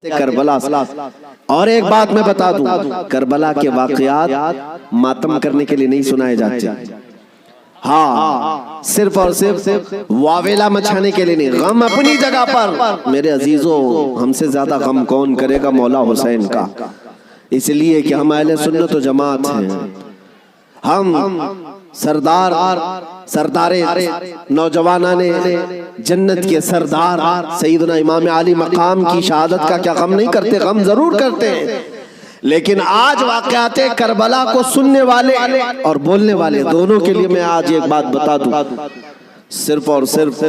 Karbala. और एक बात मैं बता दूं, करबला के वाकयात मातम करने के लिए नहीं सुनाए जाते, हाँ सिर्फ और सिर्फ वावेला मचाने के लिए नहीं। गम अपनी जगह पर मेरे अजीजों, हमसे ज्यादा गम कौन करेगा मौला हुसैन का, इसलिए कि हम अहले सुन्नत व जमात हैं। हम सरदारे नौजवानाने जन्नत के सरदार सैयदना इमाम अली मकाम की शहादत का क्या गम नहीं करते? गम जरूर करते हैं, लेकिन आज वाक़याते करबला को सुनने वाले और बोलने वाले दोनों के लिए मैं आज एक बात बता दूं, सिर्फ और सिर्फ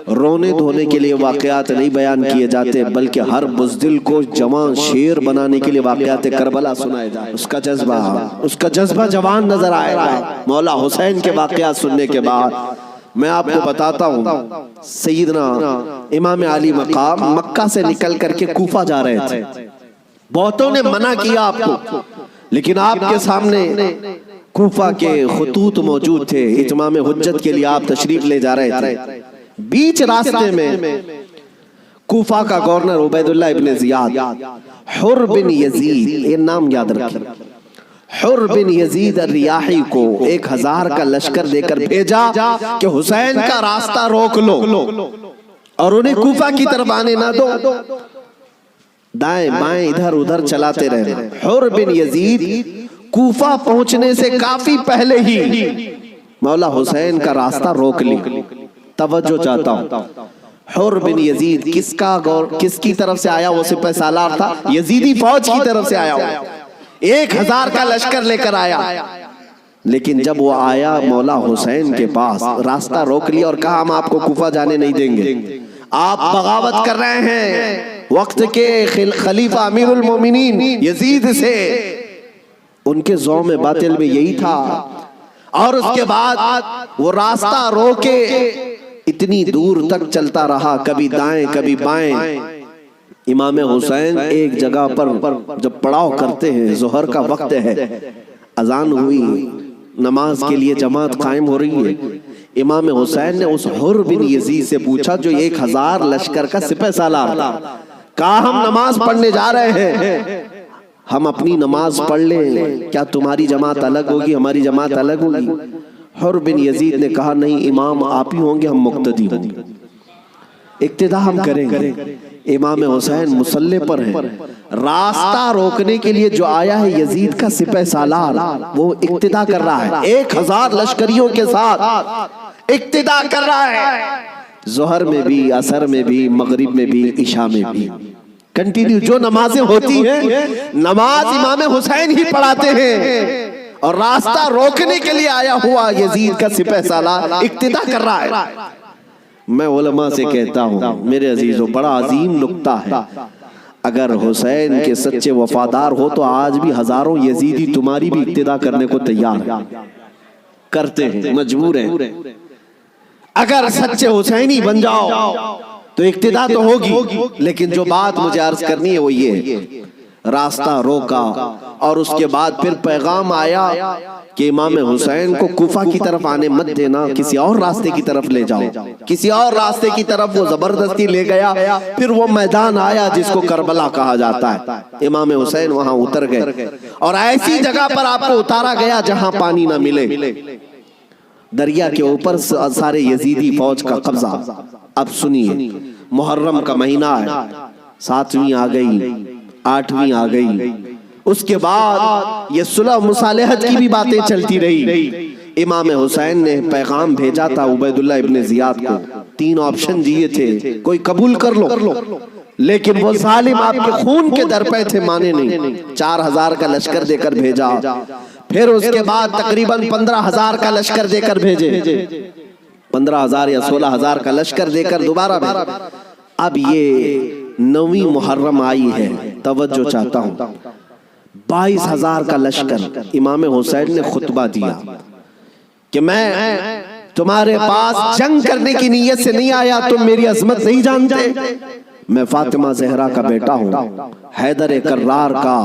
रोने धोने के लिए वाक़यात नहीं बयान किए जाते, बल्कि हर बुज़दिल को जवान शेर बनाने के लिए वाक़यात करबला सुनाए जाए। उसका जज्बा जवान नजर आएगा मौला हुसैन के वाक़यात सुनने के बाद। मैं आपको बताता हूँ, सैयदना इमाम अली मकाम मक्का से निकल करके कूफा जा रहे थे। बहुतों ने मना किया आपको, लेकिन आपके सामने कूफा के खुतूत मौजूद थे। इत्माम हुज्जत के लिए आप तशरीफ ले जा रहे थे। बीच रास्ते में कूफा का गवर्नर उबैदुल्लाह इब्न ज़ियाद, हुर बिन यजीद, ये नाम याद रखें, हुर बिन यजीद रियाही को 1000 का लश्कर देकर भेजा कि हुसैन का रास्ता रोक लो और उन्हें कूफा की तरफ आने ना दो। दाएं बाएं इधर उधर चलाते रहे। हुर बिन यजीद कूफा पहुंचने से काफी पहले ही मौला हुसैन का रास्ता रोक ली। तवज्जो चाहता हूं, हुर बिन यजीद किसकी तरफ से आया? वो सिपह सालार था, यजीदी फौज की तरफ से आया। 1000 का लश्कर लेकर आया, लेकिन जब वो आया मौला हुसैन के पास, रास्ता रोक लिया और कहा हम आपको कूफा जाने नहीं देंगे, आप बगावत कर रहे हैं वक्त के खलीफा अमीरुल मोमिनीन यजीद से। उनके ज़ौम में बातिल में यही था। और उसके बाद वो रास्ता रोके इतनी दूर तक चलता रहा, कभी दाएं कभी बाएं। इमाम हुसैन एक जगह पर जब पड़ाव करते हैं, ज़ोहर का वक्त है, अजान हुई, नमाज के लिए जमात कायम हो रही है। इमाम हुसैन ने उस हुर बिन यजीद से पूछा जो 1000 लश्कर का सिपह सालार था, कहा हम नमाज पढ़ने जा रहे हैं, हम अपनी नमाज पढ़ लें, क्या तुम्हारी जमात अलग होगी हमारी जमात अलग होगी? हुर बिन यजीद ने कहा नहीं, इमाम आप ही होंगे, हम मुक्तदी होंगे, इक्तिदा हम करेंगे। इमाम हुसैन मुसल्ले पर है, रास्ता रोकने के लिए जो आया है यजीद का सिपह सालार, वो इक्तिदा कर रहा है 1000 लश्करियों के साथ इक्तिदा कर रहा है। ज़ोहर में भी, असर में भी, मगरिब में भी, इशा में भी कंटिन्यू जो नमाजें होती हैं, नमाज इमाम हुसैन ही पढ़ाते हैं। और रास्ता रोकने के लिए आया हुआ यजीद का सिपह सालार इक्तिदा कर रहा है। मैं उलमा से कहता हूं मेरे अजीजों, बड़ा अजीम नुक्ता है, अगर हुसैन के सच्चे वफादार हो तो आज भी हजारों यजीदी तुम्हारी भी इक्तिदा करने को तैयार करते हैं, मजबूर हैं। अगर सच्चे हुसैनी बन जाओ तो इक्तिदा तो होगी, लेकिन जो बात मुझे अर्ज करनी है वो ये, रास्ता रोका और उसके बाद फिर पैगाम आया कि इमाम हुसैन को कूफा की तरफ आने मत देना, किसी और रास्ते की तरफ ले जाओ। किसी और रास्ते की तरफ वो जबरदस्ती ले गया। फिर वो मैदान आया जिसको करबला कहा जाता है। इमाम हुसैन वहां उतर गए और ऐसी जगह पर आपको उतारा गया जहां पानी ना मिले। दरिया के ऊपर सारे यजीदी फौज का कब्जा। अब सुनिए, मुहर्रम का महीना है, 7वीं आ गई, 8वीं आ गई, उसके बाद ये सुलह मुसालहत की भी बातें चलती रही। इमाम हुसैन ने पैगाम भेजा था उबैदुल्लाह इब्न ज़ियाद को, 3 ऑप्शन दिए थे, कोई कबूल कर लो, लेकिन वो जालिम आपके खून के दर पे थे, माने नहीं। 4000 का लश्कर देकर भेजा, फिर उसके बाद तकरीबन 15000 का लश्कर देकर भेजे, 15000 या 16000 का लश्कर देकर दोबारा भेजा। अब ये 9वीं मुहर्रम आई है, तवज्जो चाहता हूं, 22000 का लश्कर। इमाम हुसैन ने खुतबा दिया कि मैं तुम्हारे पास जंग करने की नीयत से नहीं आया, तुम मेरी अजमत नहीं जानते, मैं फातिमा ज़हरा का बेटा हूं, हैदर कर्रार का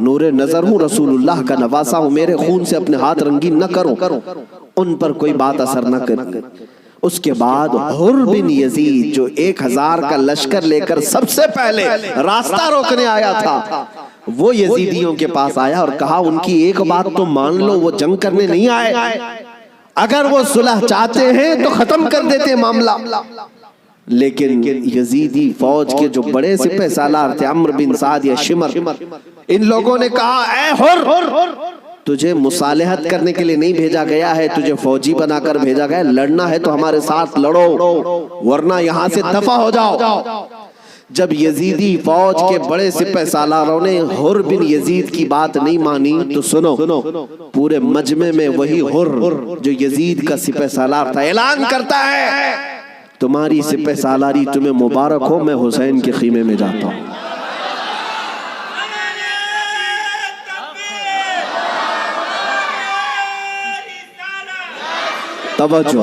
नूरे नजर हूँ, रसूलुल्लाह का नवासा हूँ, मेरे खून से अपने हाथ रंगीन न करो, उन पर कोई बात असर न कर। उसके बाद हुर बिन यजीद जो 1000 का लश्कर लेकर सबसे पहले रास्ता रोकने आया था, वो यजीदियों के पास आया और कहा उनकी एक बात तो मान लो, वो जंग करने नहीं आए, अगर वो सुलह चाहते हैं तो खत्म कर देते मामला। लेकिन यजीदी फौज के जो बड़े सिपह सालार थे, अम्र बिन साद या शिमर, इन लोगों ने कहा ऐ हुर, तुझे मुसालहत करने के लिए नहीं भेजा गया है, तुझे फौजी बनाकर भेजा गया है। लड़ना है तो हमारे साथ लड़ो, वरना यहां से दफा हो जाओ। जब यजीदी फौज के बड़े सिपह सालारों ने हुर बिन यजीद की बात नहीं मानी तो सुनो, पूरे मजमे में वही हुर जो यजीद का सिपह सालार था ऐलान करता है, तुम्हारी सिपह सालारी तुम्हें मुबारक हो, मैं हुसैन के खीमे में जाता हूं। तवज्जो,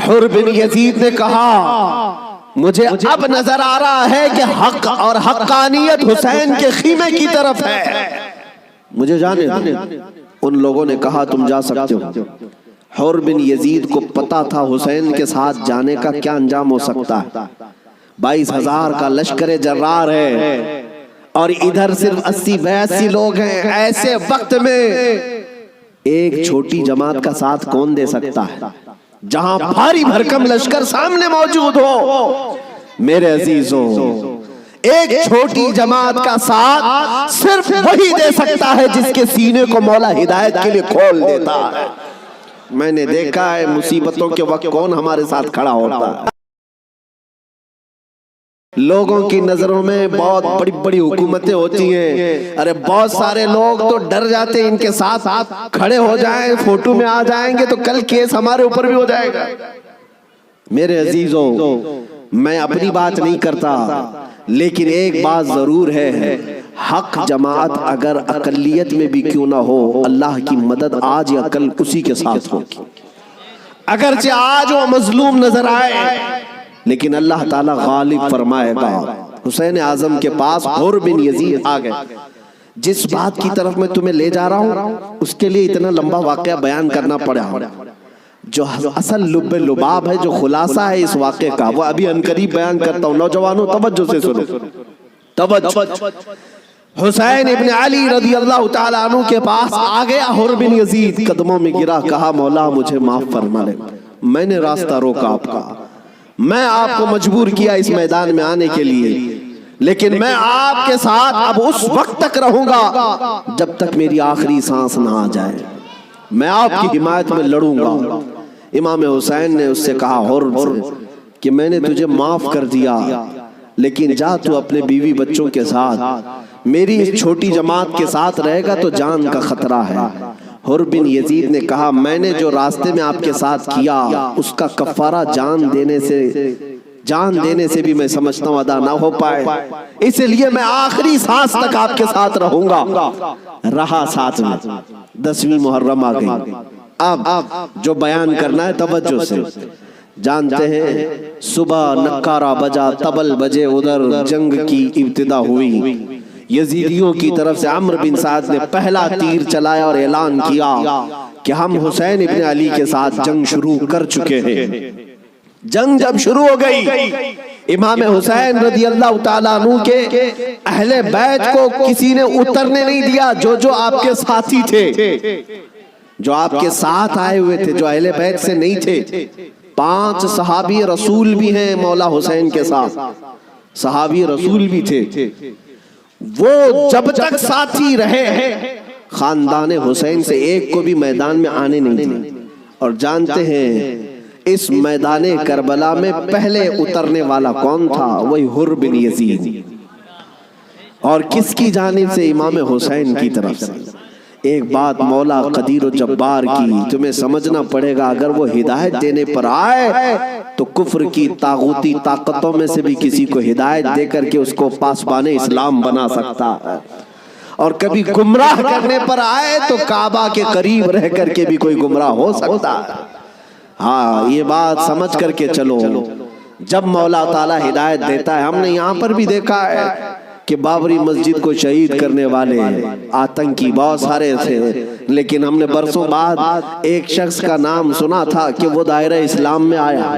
हुर बिन यजीद ने कहा मुझे अब नजर आ रहा है कि हक और हक्कानियत हुसैन के खीमे की तरफ है, मुझे जाने दो। उन लोगों ने कहा तुम जा सकते हो। हुर बिन यजीद को पता था हुसैन के साथ जाने का क्या अंजाम हो सकता है। 22,000 का लश्कर जर्रार है और इधर सिर्फ 80-82 लोग हैं। ऐसे वक्त में एक छोटी जमात का साथ कौन दे सकता है, जहां भारी भरकम लश्कर सामने मौजूद हो। मेरे अजीजों, एक छोटी जमात का साथ सिर्फ वही दे सकता है जिसके सीने को मौला हिदायत के लिए खोल देता है। मैंने देखा है मुसीबतों के वक्त कौन हमारे साथ खड़ा होता है। लोगों की नजरों में बहुत बड़ी बड़ी हुकूमतें होती हैं, अरे बहुत सारे लोग तो डर जाते हैं इनके साथ खड़े हो जाएं, फोटो में आ जाएंगे तो कल केस हमारे ऊपर भी हो जाएगा। मेरे अजीजों, मैं अपनी बात नहीं करता, लेकिन एक बात जरूर है, हक जमात अगर अकलियत में भी क्यों ना हो, अल्लाह की मदद आज या कल उसी के साथ होगी। अगरचे आज वो मजलूम नजर आए, लेकिन अल्लाह ताला गालिब फरमाएगा। हुसैन आजम के पास हुर बिन यजीद आ गए। जिस बात की तरफ मैं तुम्हें ले जा रहा हूं, उसके लिए इतना लंबा वाकया बयान करना पड़ा। जो असल लुब्बे लुबाब है, जो खुलासा है इस वाकये का, वो अभी अनकरीब बयान करता हूं। नौजवानों तवज्जो से सुनो, तवज्जो। हुसैन इब्न अली रज़ी अल्लाह ताला अन्हु के पास आ गया हुर बिन यजीद, कदमों में गिरा, कहा मौला मुझे माफ फरमा ले, मैंने रास्ता रोका आपका, मैं आपको मजबूर किया इस मैदान में आने के लिए, लेकिन मैं आपके साथ अब उस वक्त तक रहूंगा जब तक मेरी आखिरी सांस ना आ जाए। मैं आपकी हिमायत में लड़ूंगा। इमाम हुसैन ने उससे कहा हुर कि मैंने तुझे माफ कर दिया, लेकिन जा तू अपने बीवी बच्चों के साथ, मेरी इस छोटी जमात के साथ रहेगा तो जान का खतरा है। हुर बिन यजीद ने कहा मैंने जो रास्ते में आपके साथ किया उसका कफारा जान देने से भी मैं समझता हूं अदा ना हो पाए, इसलिए मैं आखिरी सांस तक आपके साथ रहूंगा। रहा साथ में। 10वीं मुहर्रम आ गई। अब जो बयान करना है तवज्जो से, जानते हैं सुबह नक्कारा बजा, तबल बजे, उधर जंग की इब्तिदा हुई। यजीदियों की तरफ से अम्र बिन साद ने पहला तीर चलाया और ऐलान किया कि हम हुसैन इब्न अली के साथ जंग शुरू कर चुके हैं। जंग जब शुरू हो गई, इमाम हुसैन रज़ी अल्लाह ताला अन्हु के अहले बैत को किसी ने उतरने नहीं दिया। जो आपके साथी थे, जो आपके साथ आए हुए थे, जो अहले बैत से नहीं थे, 5 सहाबी रसूल भी हैं मौला हुसैन के साथ, सहाबी रसूल भी थे, वो जब तक साथी रहे खानदान हुसैन से एक को भी मैदान में आने नहीं दिए। और जानते हैं इस मैदान करबला में पहले उतरने वाला कौन था? वही हुर बिन यजीद। और किसकी जानिब से? इमाम हुसैन की तरफ से। एक बात मौला कदीर व जब्बार की तुम्हें समझना पड़ेगा, अगर वो हिदायत देने पर आए तो कुफ्र की तागूती ताकतों में से भी किसी को हिदायत दे करके उसको पासबाने इस्लाम बना सकता है, और कभी गुमराह करने पर आए तो काबा के करीब रह करके भी कोई गुमराह हो सकता है। हाँ, ये बात समझ करके चलो। जब मौला ताला हिदायत देता है, हमने यहाँ पर भी देखा है कि बाबरी मस्जिद को शहीद करने वाले आतंकी बहुत सारे थे, लेकिन हमने बरसों बाद एक शख्स का नाम सुना था कि वो दायरा इस्लाम में आया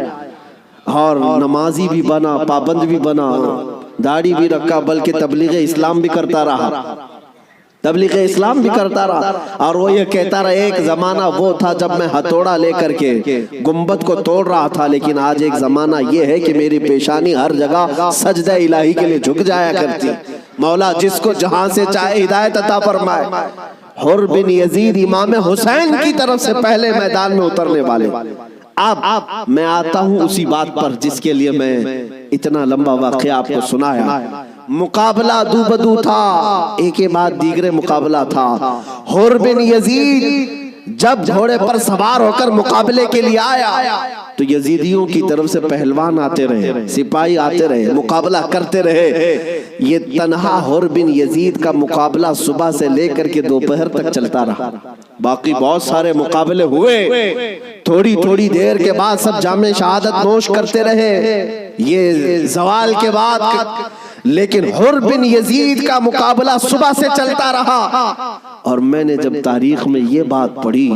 और नमाजी भी बना, पाबंद भी बना, दाढ़ी भी रखा, बल्कि तबलीग इस्लाम भी करता रहा, तबलीग इस्लाम भी करता रहा। और वो ये कहता रहा, एक जमाना वो था जब मैं हथौड़ा लेकर के गुंबद को तोड़ रहा था, लेकिन आज एक जमाना ये है कि मेरी पेशानी हर जगह सजदा इलाही के लिए झुक जाया करती। मौला जिसको जहां से चाहे हिदायत अता फरमाए। हुर बिन यजीद इमाम हुसैन की तरफ से पहले मैदान में उतरने वाले। अब मैं आता हूं उसी बात पर जिसके लिए मैं इतना लंबा वाक़या आपको सुनाया। मुकाबला दूबदू था, एक के बाद दीगरे मुकाबला था। हुर बिन यजीद जब घोड़े पर सवार होकर मुकाबले के लिए आया तो यजीदियों की तरफ से पहलवान आते रहे, सिपाही आते रहे, मुकाबला करते रहे। ये तन्हा हुर बिन यजीद का मुकाबला सुबह से लेकर के दोपहर तक चलता रहा। बाकी बहुत सारे मुकाबले हुए, थोड़ी थोड़ी देर के बाद सब जामे शहादत नोश करते रहे, ये जवाल के बाद। लेकिन हुर बिन यजीद का मुकाबला सुबह से चलता रहा। और मैंने जब तारीख में ये बात पढ़ी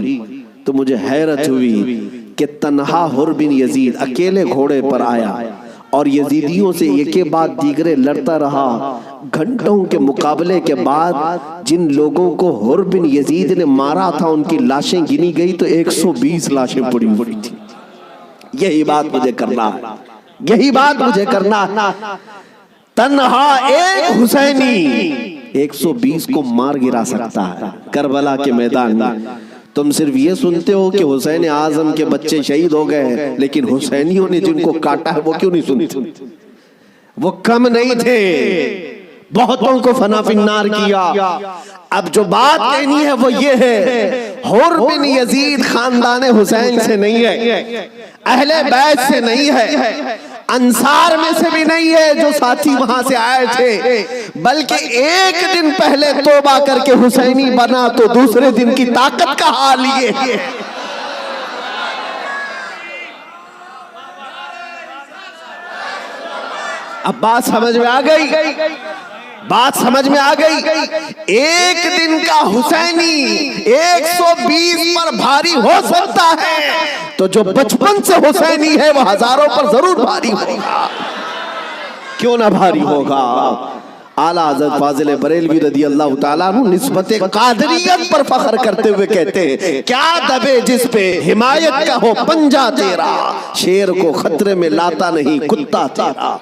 तो मुझे हैरत हुई कि तन्हा हुर बिन यजीद अकेले घोड़े पर आया और यजीदियों से एक के बाद दीगरे लड़ता रहा। घंटों के मुकाबले के बाद जिन लोगों को हुर बिन यजीद ने मारा था उनकी लाशें गिनी गई तो 120 लाशें पड़ी हुई थी। यही बात मुझे करना है, यही बात मुझे करना है। तन्हा एक हुसैनी 120 को मार गिरा सकता है करबला के मैदान में। तुम सिर्फ ये सुनते हो कि हुसैन आजम के बच्चे शहीद हो गए, लेकिन हुसैनियों ने जिनको काटा है वो क्यों नहीं सुनते? वो कम नहीं थे, बहुतों को फना फिन्नार किया। अब जो बात कहनी है वो ये है, हुर बिन यजीद खानदान हुसैन से नहीं है, अहले बैत से नहीं है, अंसार में से भी नहीं है जो साथी वहां से आए थे, बल्कि एक दिन पहले तौबा करके हुसैनी बना तो दूसरे दिन की ताकत का हाल ये है। अब बात समझ में आ गई, बात समझ में आ गई। एक दिन का हुसैनी 120 पर भारी हो सकता है, तो जो बचपन से हुसैनी है वो हजारों पर जरूर भारी होगा। क्यों ना भारी होगा? आला हज़रत फाजिल बरेलवी रज़ियल्लाहु ताला अन्हु निस्बत कादरियत पर फख्र करते हुए कहते हैं, क्या दबे जिस पे हिमायत का हो पंजा तेरा, शेर को खतरे में लाता नहीं कुत्ता तेरा।